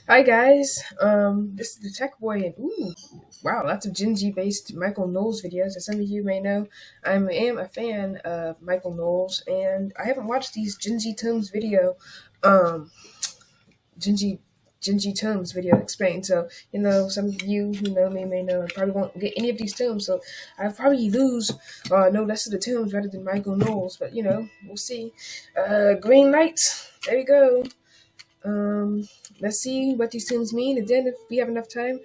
Hi guys, this is the Tech Boy, and wow, lots of Gen Z based Michael Knowles videos. As some of you may know, I am a fan of Michael Knowles, and I haven't watched these Gen Z Terms video, um, Gen Z Gen Z Terms video explained. So some of you who know me may know I probably won't get any of these terms, so I probably lose no less of the terms rather than Michael Knowles. But we'll see. Green light. There you go. Um, let's see what these terms mean, and then if we have enough time,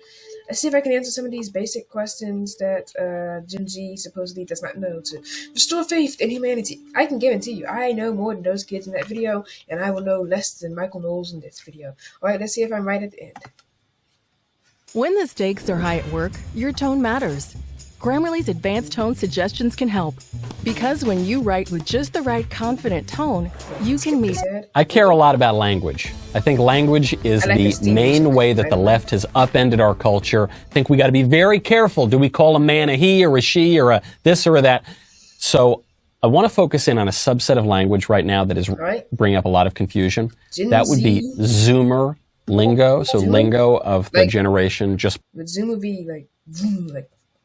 let's see if I can answer some of these basic questions that Gen Z supposedly does not know to restore faith in humanity. I can guarantee you, I know more than those kids in that video, and I will know less than Michael Knowles in this video. All right, let's see if I'm right at the end. When the stakes are high at work, your tone matters. Grammarly's advanced tone suggestions can help. Because when you write with just the right confident tone, you can meet. I care a lot about language. I think language is the main way that the left has upended our culture. I think we got to be very careful. Do we call a man a he or a she or a this or a that? So I want to focus in on a subset of language right now that is bringing up a lot of confusion. That would be Zoomer lingo. So lingo of the generation just would Zoomer be like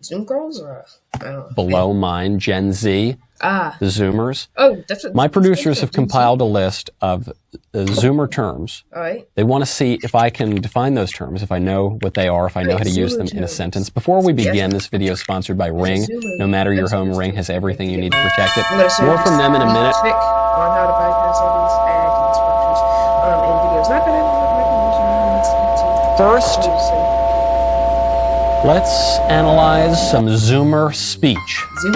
Zoom girls, or I don't know. Below mine, Gen Z, the Zoomers. Oh, that's what my producers have compiled a list of Zoomer terms. All right. They want to see if I can define those terms, if I know what they are, if I know how to use them in a sentence. Before we begin, this video is sponsored by Ring. No matter your home, Ring has everything you need to protect it. More from them in a minute. On how to bypass all these ad instructions and videos. Not gonna First, let's analyze some Zoomer speech. I'm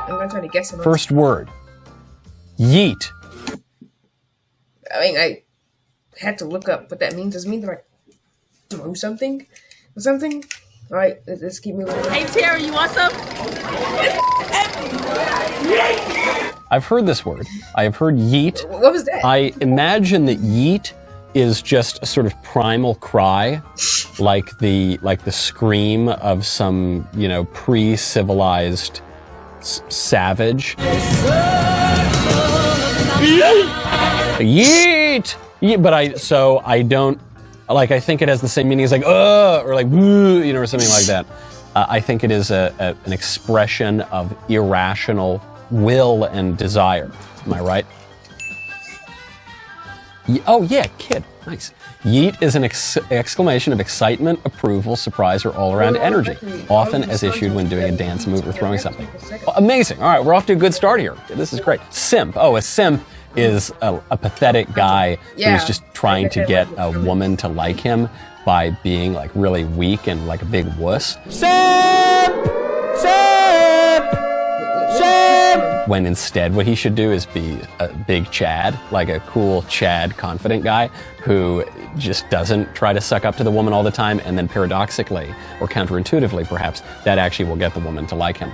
gonna try to guess them. First word, yeet. I mean, I had to look up what that means. Does it mean to like throw something or something? All right, let's keep moving. Hey Terry, you want some? I've heard this word. I have heard yeet. What was that? I imagine that yeet is just a sort of primal cry, like the scream of some, pre-civilized savage. Yeet! But I don't, I think it has the same meaning as like, or like, woo, or something like that. I think it is an expression of irrational will and desire. Am I right? Oh yeah, kid. Nice. Yeet is an exclamation of excitement, approval, surprise, or all-around energy, often as issued when doing a dance move or throwing something. Oh, amazing. All right, we're off to a good start here. This is great. Simp. Oh, a simp is a pathetic guy who's just trying to get a woman to like him by being like really weak and like a big wuss. Simp! Simp! Simp! When instead what he should do is be a big Chad, like a cool Chad confident guy who just doesn't try to suck up to the woman all the time, and then paradoxically, or counterintuitively perhaps, that actually will get the woman to like him.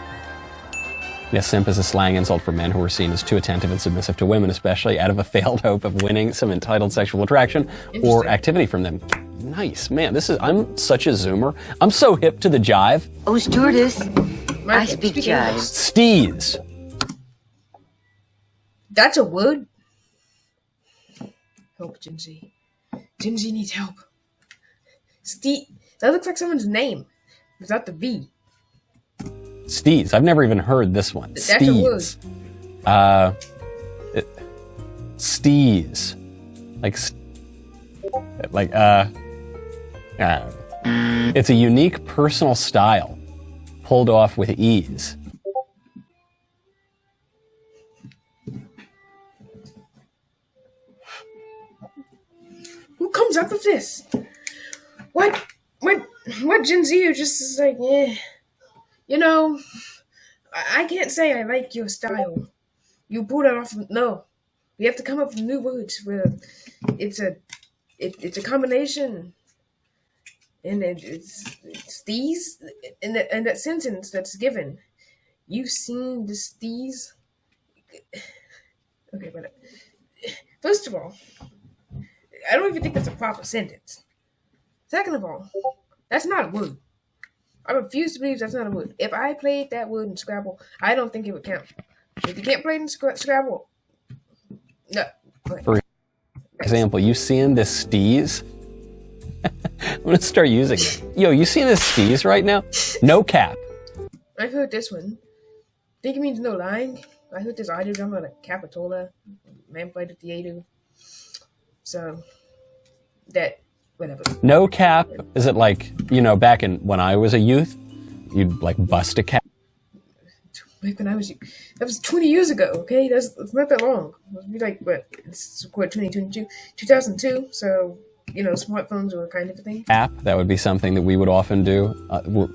Yes, simp is a slang insult for men who are seen as too attentive and submissive to women, especially out of a failed hope of winning some entitled sexual attraction or activity from them. Nice, man, I'm such a Zoomer. I'm so hip to the jive. Oh, stewardess, I speak jive. Steez. That's a word? Help, Gen Z. Gen Z needs help. That looks like someone's name without the V. Steez. I've never even heard this one. That's a word. Steez. It's a unique personal style, pulled off with ease. Who comes up with this? What Gen Z just is like, I can't say I like your style. You pulled it off. No, we have to come up with new words where it's a combination, and it's these in that sentence that's given. You've seen this these. Okay, but first of all, I don't even think that's a proper sentence. Second of all, that's not a word. I refuse to believe that's not a word. If I played that word in Scrabble, I don't think it would count. If you can't play it in Scrabble, No. Okay. For example, you seeing this steez? I'm gonna start using it. Yo, you seeing this steez right now? No cap. I've heard this one. Think it means no lying. I heard this audio drama like Capitola, Man played the theater. So that whatever. No cap. Is it like, you know, back in when I was a youth, you'd like bust a cap? Back when that was 20 years ago. Okay, it's not that long. It would be like what? It's what 2022, 2002. So you know, smartphones were kind of a thing. Cap. That would be something that we would often do,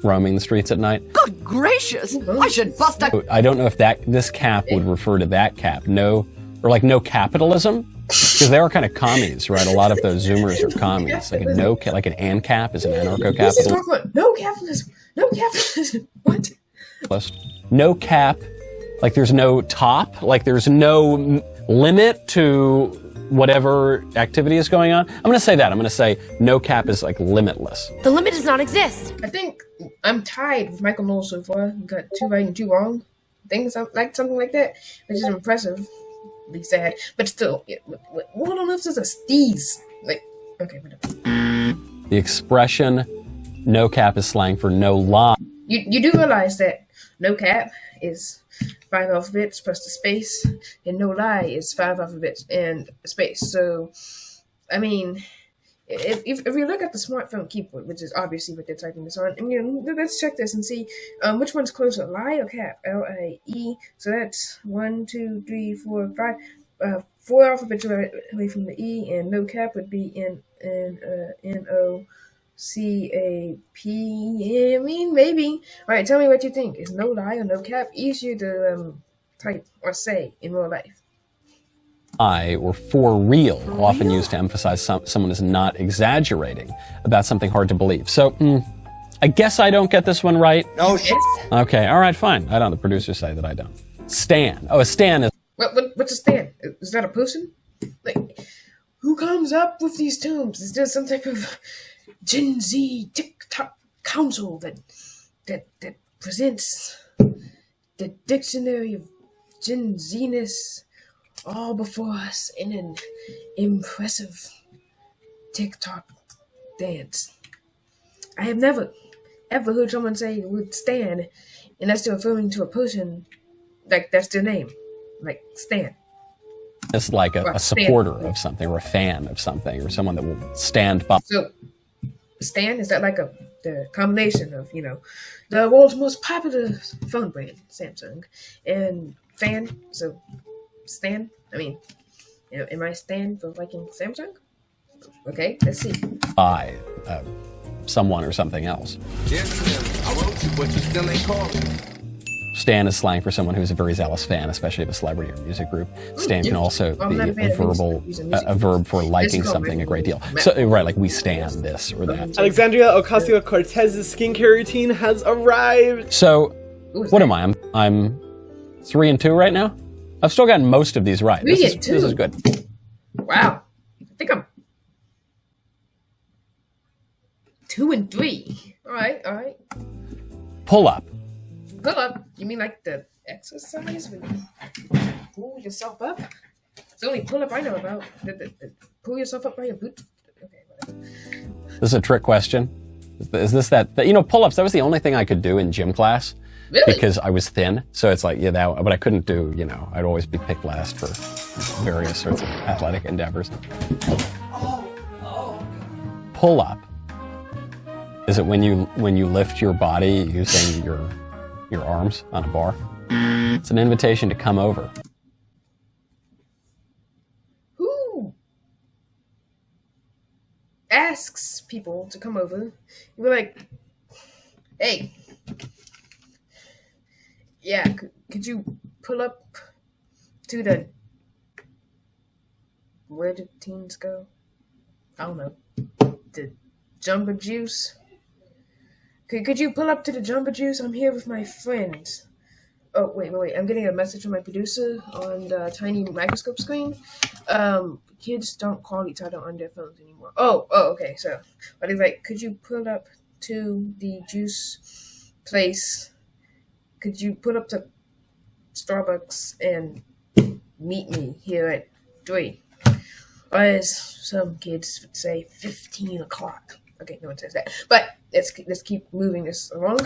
roaming the streets at night. Good gracious! I should bust a... I don't know if this cap would refer to that cap. No, or like no capitalism. Because they are kind of commies, right? A lot of those Zoomers are commies. Like like an ANCAP is an anarcho-capitalist. No capitalism. No capitalism. What? No cap. Like there's no top. Like there's no limit to whatever activity is going on. I'm going to say that. I'm going to say no cap is like limitless. The limit does not exist. I think I'm tied with Michael Knowles so far. Got 2 right and 2 wrong. I think something like that, which is impressive. Be sad, but still, what on earth is a steez? Like, okay, whatever. The expression "no cap" is slang for no lie. You do realize that no cap is 5 alphabets plus the space, and no lie is 5 alphabets and a space. So, I mean, if you look at the smartphone keyboard, which is obviously what they're typing this on, and you know, let's check this and see which one's closer, lie or cap? L-I-E. So that's 1, 2, 3, 4, 5. 4 alphabets away from the E, and no cap would be N-O-C-A-P. I mean, maybe. All right, tell me what you think. Is no lie or no cap easier to type or say in real life? Or for real, often used to emphasize someone is not exaggerating about something hard to believe. So, I guess I don't get this one right. Oh, shit. Okay, all right, fine. I don't. The producers say that I don't. Stan. Oh, a stan is... What's a stan? Is that a person? Like, who comes up with these terms? Is there some type of Gen Z TikTok council that presents the dictionary of Gen Z-ness all before us in an impressive TikTok dance? I have never, ever heard someone say the word stan, and that's still referring to a person, like that's their name, like Stan. It's like a supporter of something, or a fan of something, or someone that will stand by. So, Stan, is that like the combination of, you know, the world's most popular phone brand, Samsung, and fan, so Stan? I mean, you know, am I Stan for liking Samsung? Okay, let's see. By someone or something else. Yes, I wrote you, but you still ain't called me. Stan is slang for someone who's a very zealous fan, especially of a celebrity or music group. Stan can also be a verb for liking something a great deal. So, right, like we stan this or that. Alexandria Ocasio-Cortez's skincare routine has arrived. So, what am I? I'm 3 and 2 right now? I've still gotten most of these right. This is good. Wow. I think I'm 2 and 3. All right. Pull up. Pull up? You mean like the exercise when you pull yourself up? It's the only pull up I know about. The pull yourself up by your boot. Okay, whatever. This is a trick question. Is this that you know, pull ups? That was the only thing I could do in gym class. Really? Because I was thin, so it's like, yeah, that, but I couldn't do, you know, I'd always be picked last for various sorts of athletic endeavors. Pull up. Is it when you lift your body using your arms on a bar? It's an invitation to come over. Who asks people to come over? You're like, hey, yeah, could you pull up to the... Where did teens go? I don't know. The Jumbo Juice? Could you pull up to the Jumbo Juice? I'm here with my friends. Oh, wait. I'm getting a message from my producer on the tiny microscope screen. Kids don't call each other on their phones anymore. Oh, okay. So, but he's like, could you pull up to the juice place? Could you pull up to Starbucks and meet me here at 3. Or as some kids would say, 15 o'clock. Okay, no one says that. But let's keep moving this along.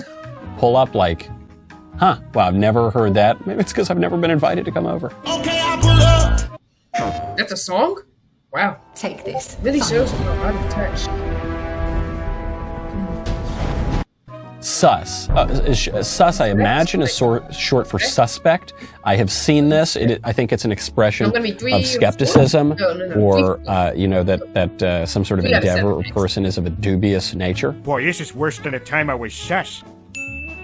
Pull up like, huh, wow, I've never heard that. Maybe it's because I've never been invited to come over. Okay, I pull up. That's a song? Wow. Take this. Really shows me a lot of touch. Sus. Sus, I imagine, is short for suspect. I have seen this. I think it's an expression of skepticism, or that some sort of endeavor or person is of a dubious nature. Boy, this is worse than the time I was sus.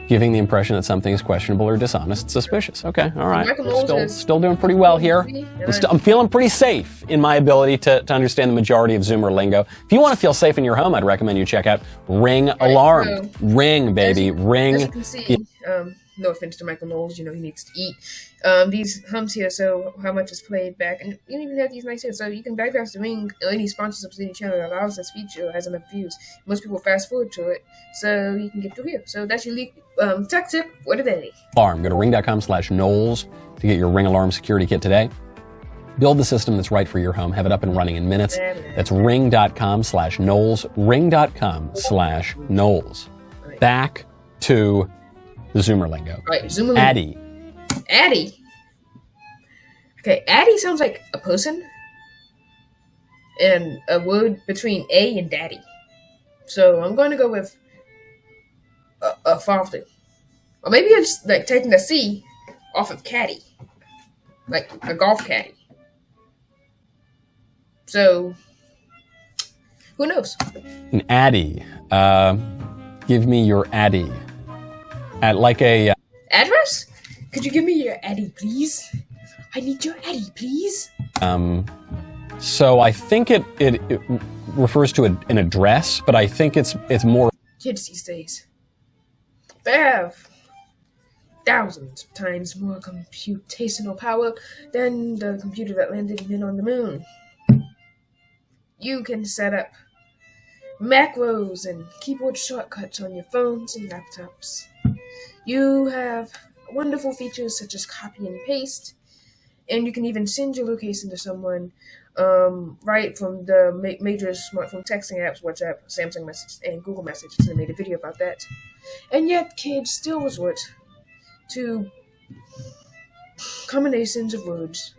Giving the impression that something is questionable or dishonest, suspicious. Okay, all right. Michael Still doing pretty well here. I'm feeling pretty safe in my ability to understand the majority of Zoomer lingo. If you want to feel safe in your home, I'd recommend you check out Ring Alarm. Ring, baby, Ring. As you can see, no offense to Michael Knowles, he needs to eat. These hums here, so how much is played back, and you even have these nice hits, so you can bypass the ring. Any sponsors of any channel that allows this feature has enough views. Most people fast forward to it, so you can get through here. So that's your tech tip for today. Alarm. Go to ring.com/Knowles to get your Ring Alarm security kit today. Build the system that's right for your home. Have it up and running in minutes. That's ring.com/Knowles. Ring.com/Knowles. Back to the Zoomer lingo. All right, Zoomer lingo. Addy. Addy. Okay, Addy sounds like a person and a word between A and daddy. So I'm going to go with a father. Or maybe it's like taking a C off of caddy. Like a golf caddy. So, who knows? An Addy. Give me your Addy. Like a... Address? Could you give me your Addy, please? I need your Addy, please. So I think it refers to an address, but I think it's more... Kids these days, they have thousands of times more computational power than the computer that landed men on the moon. You can set up macros and keyboard shortcuts on your phones and laptops. You have wonderful features such as copy and paste, and you can even send your location to someone right from the major smartphone texting apps, WhatsApp, Samsung Message, and Google Messages. I made a video about that. And yet kids still resort to combinations of words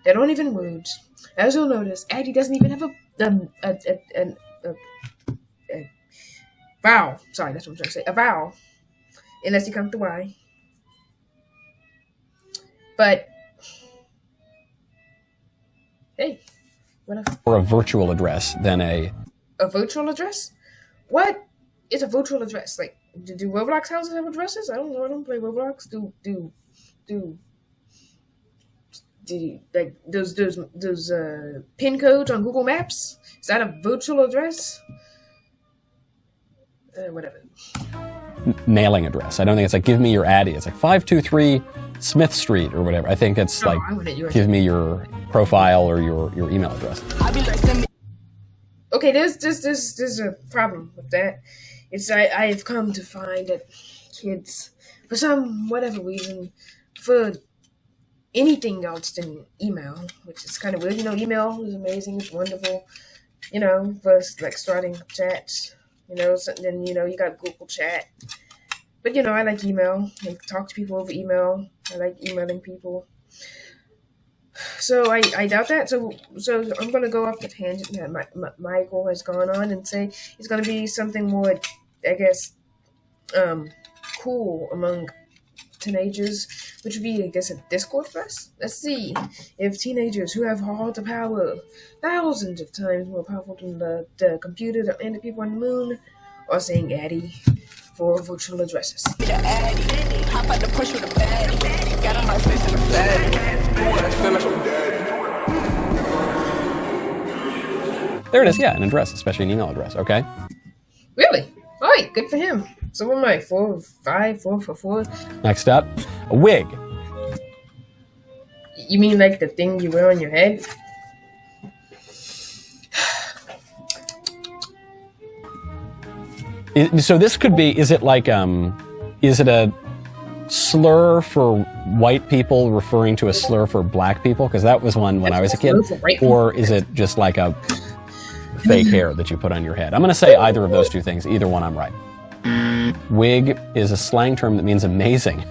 that aren't even words. As you'll notice, Addy doesn't even have a vowel. Sorry, that's what I'm trying to say. A vowel. Unless you count the Y. But, hey, whatever. Or a virtual address than a... A virtual address? What is a virtual address? Like, do Roblox houses have addresses? I don't know. I don't play Roblox. Do like those pin codes on Google Maps? Is that a virtual address? Whatever. Mailing address. I don't think it's like, give me your Addy. It's like 523 Smith Street or whatever. I think it's like, give me your profile or your email address. Okay, there's a problem with that. It's I've come to find that kids, for some whatever reason, for anything else than email, which is kind of weird. Email is amazing, it's wonderful. For like starting chats. Then you got Google Chat. But I like email. I talk to people over email. I like emailing people. So I doubt that. So I'm gonna go off the tangent that Michael has gone on and say it's gonna be something more, I guess, cool among teenagers, which would be, I guess, a Discord fest. Let's see if teenagers who have all the power, thousands of times more powerful than the computer and the people on the moon, are saying Addy for virtual addresses. There it is, yeah, an address, especially an email address, okay? Really? All right, good for him. So what am I, 4 for 4? Next up, a wig. You mean like the thing you wear on your head? So this could be, is it like, is it a slur for white people referring to a slur for black people? Because that was one when I was a kid. Or is it just like a fake hair that you put on your head? I'm going to say either of those two things. Either one, I'm right. Wig is a slang term that means amazing.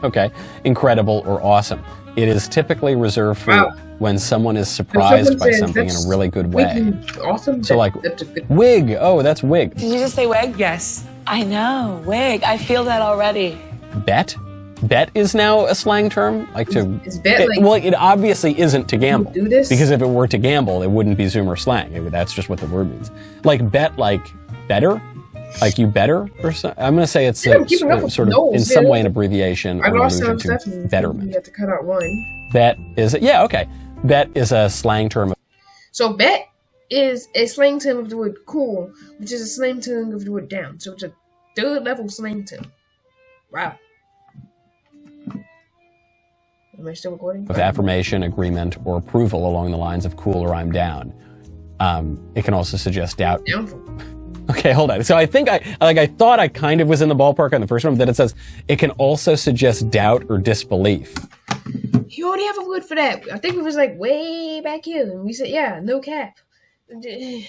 Okay. Incredible or awesome. It is typically reserved for when someone is surprised by something in a really good way. Awesome. So like, wig. Oh, that's wig. Did you just say wig? Yes. I know, wig. I feel that already. Bet? Bet is now a slang term? Like to... Is bet like... Well, it obviously isn't to gamble. Do this? Because if it were to gamble, it wouldn't be Zoomer slang. That's just what the word means. Like bet, like better? Like you better? Or so, I'm going to say it's sort of in some way an abbreviation or allusion to betterment. You have to cut out one. Bet is... Yeah, okay. Bet is a slang term. So bet is a slang term of the word cool, which is a slang term of the word down. So it's a third level slang term. Wow. Am I still recording? Of affirmation, agreement, or approval along the lines of cool or I'm down. It can also suggest doubt. Downfall. Okay, hold on. So I think I thought I kind of was in the ballpark on the first one, but then it says it can also suggest doubt or disbelief. You already have a word for that. I think it was like way back here, and we said, yeah, no cap. You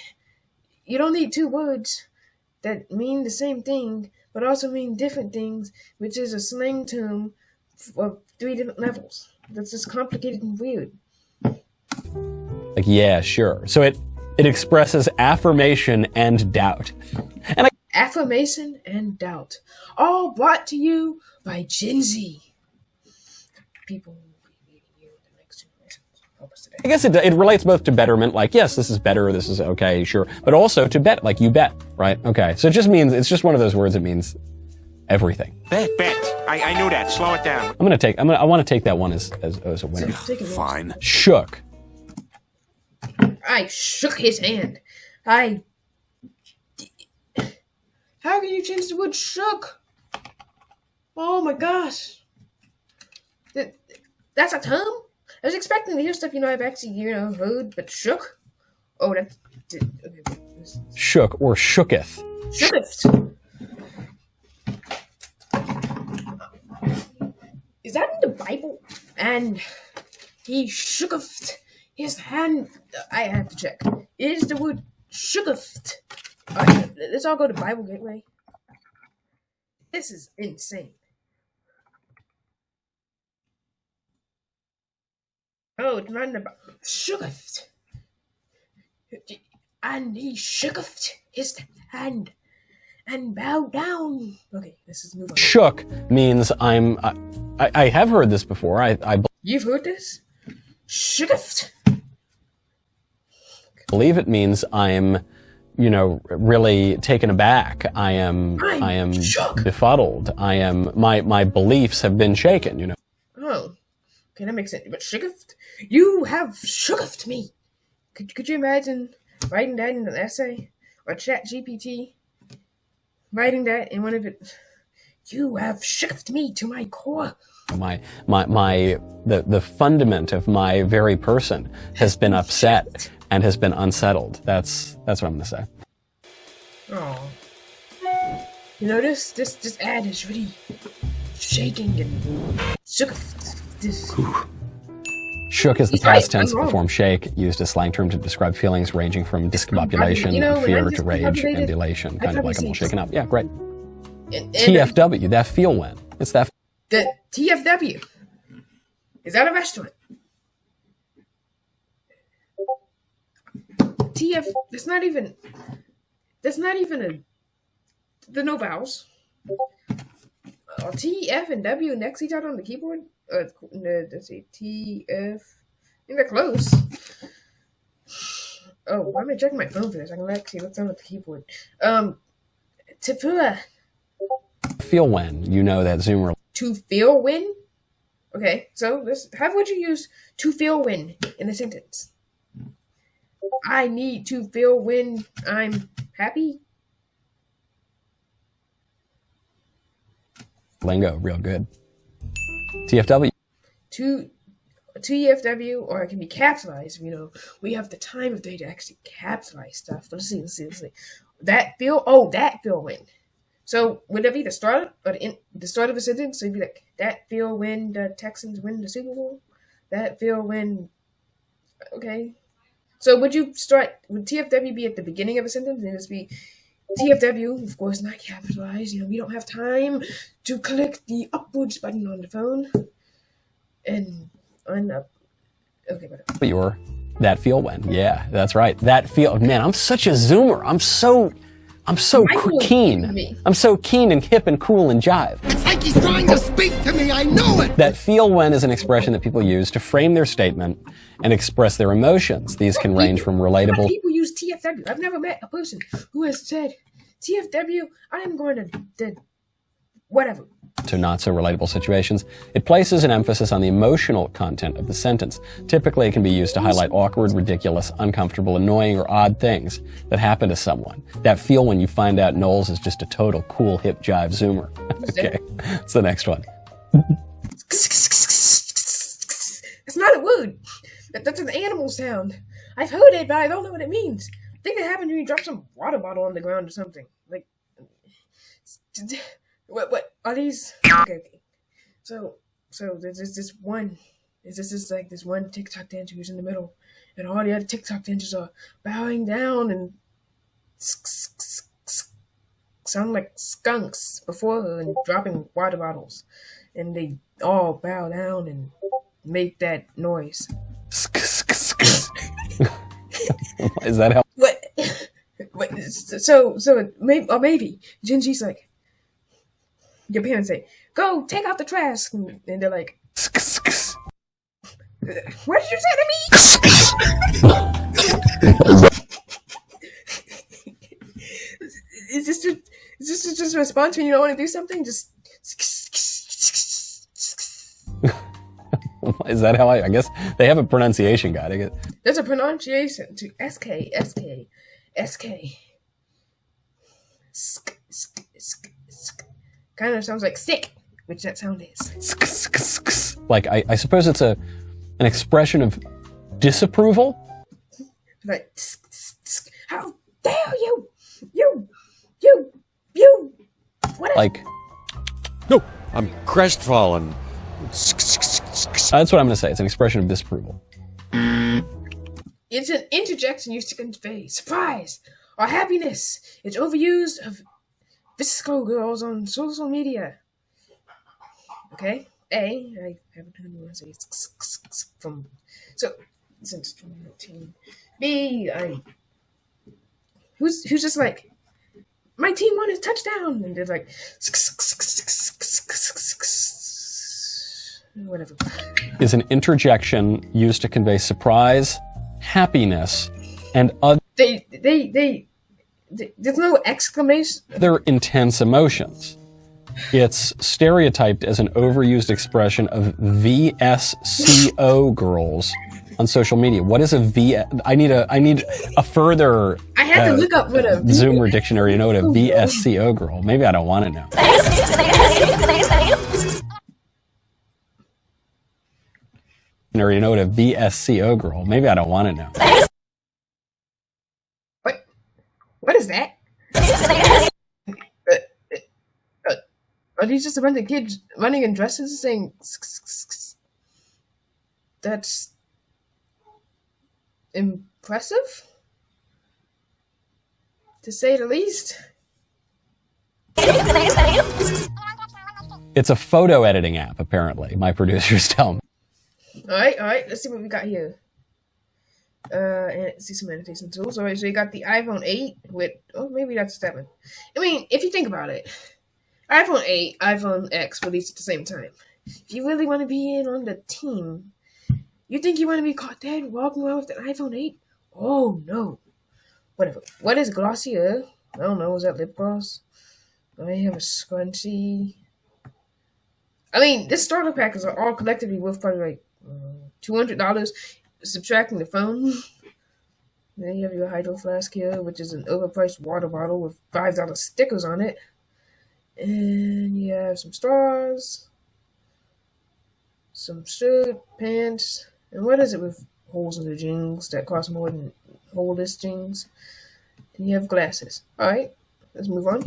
don't need two words that mean the same thing, but also mean different things, which is a slang term of 3 different levels. That's just complicated and weird. Like, yeah, sure. So it expresses affirmation and doubt. And affirmation and doubt. All brought to you by Gen Z. People will be meeting you in the next generation. Help us today. I guess it relates both to betterment, like, yes, this is better, this is okay, sure. But also to bet, like you bet, right? Okay. So it just means, it's just one of those words that means everything. Bet. I knew that. Slow it down. I want to take that one as a winner. Fine. Shook. I shook his hand. How can you change the word shook? Oh my gosh. That's a term? I was expecting to hear stuff, I've actually, heard, but shook? Oh, that's... Okay, shook or shooketh. Shooketh. Is that in the Bible? And he shooketh his hand. I have to check. Is the word shooketh? Alright, let's all go to Bible Gateway. This is insane. Oh, it's not in the Bible. Shooketh. And he shooketh his hand and bowed down. Okay, this is move on. Shook means I have heard this before. You've heard this? Shooketh. Believe it means I'm, really taken aback. I am shook. Befuddled. My beliefs have been shaken, Oh, okay, that makes sense. But shooketh? You have shooketh me. Could you imagine writing that in an essay? Or Chat GPT? Writing that in one of it. You have shooketh me to my core. The fundament of my very person has been upset and has been unsettled. That's what I'm gonna say. Oh, this ad is really shaking and shook. Shook is the past tense of the form shake, used as slang term to describe feelings ranging from discombobulation, fear to rage and elation, kind of like I'm all shaken up. Yeah, great. TFW, that feel when. It's that. The TFW. Is that a restaurant? TF. That's not even a. The no vowels. T, F, and W next to each other on the keyboard. Let's see. T, F. I think they're close. Oh, why am I checking my phone for this? I can actually look down at the keyboard. Tefua. Feel when you know that Zoomer. To feel when? Okay, so how would you use to feel when in a sentence? I need to feel when I'm happy. Lingo, real good. TFW. TFW, or it can be capitalized. We have the time of day to actually capitalize stuff. Let's see. That feel when. So would that be the start or the start of a sentence? So you'd be like, that feel when the Texans win the Super Bowl? That feel when, okay. So would TFW be at the beginning of a sentence? And just be TFW, of course not capitalized. We don't have time to click the upwards button on the phone. And up. Okay, whatever. Your that feel when. Yeah, that's right. That feel. Man, I'm such a zoomer. I'm so keen. I'm so keen and hip and cool and jive. It's like he's trying to speak to me. I know it. That feel when is an expression that people use to frame their statement and express their emotions. These can range from relatable. People use TFW. I've never met a person who has said, TFW, I am going to whatever. To not so relatable situations. It places an emphasis on the emotional content of the sentence. Typically, it can be used to highlight awkward, ridiculous, uncomfortable, annoying, or odd things that happen to someone. That feel when you find out Knowles is just a total cool, hip, jive zoomer. Okay, that's the next one. It's not a word. That's an animal sound. I've heard it, but I don't know what it means. I think it happened when you drop some water bottle on the ground or something. Like, what are these? Okay. So there's this one. Is this like this one TikTok dancer who's in the middle, and all the other TikTok dancers are bowing down and sound like skunks before her and dropping water bottles, and they all bow down and make that noise. Is that how? What? So maybe GenZ's like, your parents say, go take out the trash, and they're like, what did you say to me? Is this just a response when you don't want to do something? Just Is that how I guess they have a pronunciation guide. I guess. There's a pronunciation to SK. Kind of sounds like sick, which that sound is. Like I suppose it's an expression of disapproval. Like, how dare you? You. What? Like, no, I'm crestfallen. That's what I'm going to say. It's an expression of disapproval. It's an interjection used to convey surprise or happiness. It's overused of visco girls on social media. Okay? A, I haven't heard anyone say from. So, since 2019. B, who's just like, my team won a touchdown, and they're like, whatever. Is an interjection used to convey surprise, happiness, and other. There's no exclamation. Other intense emotions. It's stereotyped as an overused expression of VSCO girls on social media. What is a V? I need a further. I had to look up what a Zoomer dictionary to know what a VSCO girl. Maybe I don't want to know. Or you know what a VSCO girl? Maybe I don't want to know. What is that? Are these just a bunch of kids running in dresses saying that's impressive, to say the least? It's a photo editing app, apparently. My producers tell me. All right. Let's see what we got here. And see some annotation tools. All right, so you got the iPhone 8 with, maybe that's 7. I mean, if you think about it, iPhone 8, iPhone X released at the same time. If you really want to be in on the team, you think you want to be caught dead walking around with an iPhone 8? Oh, no. Whatever. What is glossier? I don't know. Is that lip gloss? I have a scrunchie. I mean, this starter pack is all collectively worth probably like $200, subtracting the phone. Then you have your hydro flask here, which is an overpriced water bottle with $5 stickers on it. And you have some straws, some shirt, pants, and what is it with holes in the jeans that cost more than holeless jeans? And you have glasses. Alright. let's move on.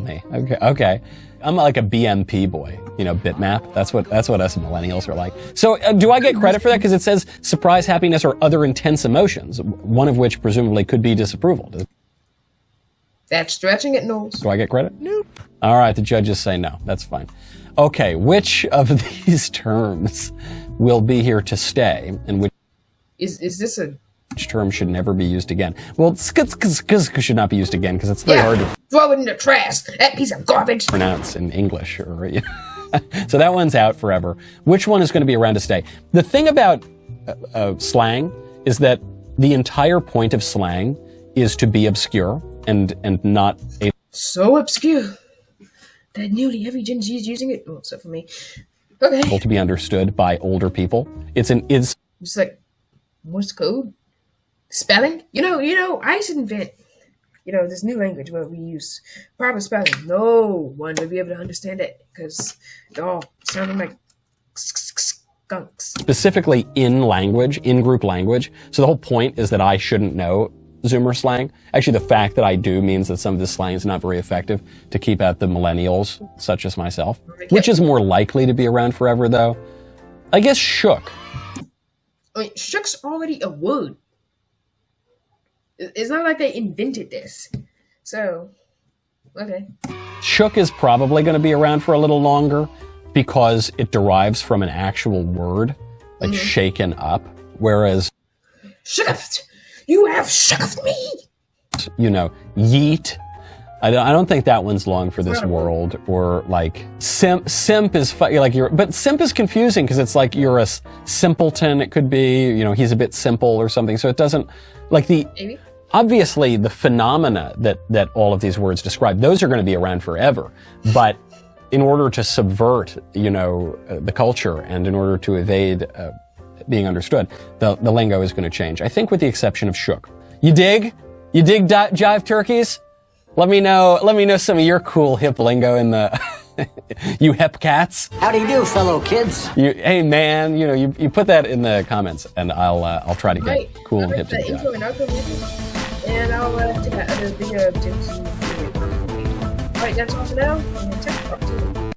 Okay. I'm like a BMP boy, bitmap. That's what us millennials are like. So do I get credit for that? Because it says surprise, happiness, or other intense emotions, one of which presumably could be disapproval. That's stretching it, Knowles. Do I get credit? Nope. All right, the judges say no. That's fine. Okay, which of these terms will be here to stay, and which term should never be used again? Well, should not be used again because it's very hard to throw it in the trash. That piece of garbage. Pronounce in English, or so that one's out forever. Which one is going to be around to stay? The thing about slang is that the entire point of slang is to be obscure and not so obscure that nearly every Gen Z is using it, except for me. Okay. To be understood by older people. It's just like Morse code, spelling. I should invent this new language where we use proper spelling. No one will be able to understand it because they're all sounding like skunks. Specifically in group language. So the whole point is that I shouldn't know Zoomer slang. Actually, the fact that I do means that some of this slang is not very effective to keep out the millennials, such as myself. Which is more likely to be around forever, though? I guess shook. I mean, shook's already a word. It's not like they invented this. So, okay. Shook is probably going to be around for a little longer because it derives from an actual word, like shaken up, whereas shooketh. You have shooketh me. Yeet. I don't think that one's long for this world. Or like simp is but simp is confusing because it's like you're a simpleton. It could be he's a bit simple or something. So it doesn't like obviously the phenomena that all of these words describe. Those are going to be around forever. But in order to subvert the culture and in order to evade being understood, the lingo is going to change. I think with the exception of shook. You dig jive turkeys? Let me know some of your cool hip lingo in the you hep cats. How do you do, fellow kids? Hey man, you put that in the comments and I'll try to get cool and hip to the intro and outro music, and I'll take that other video of Gen Z. Alright, that's all for now, and talk to you.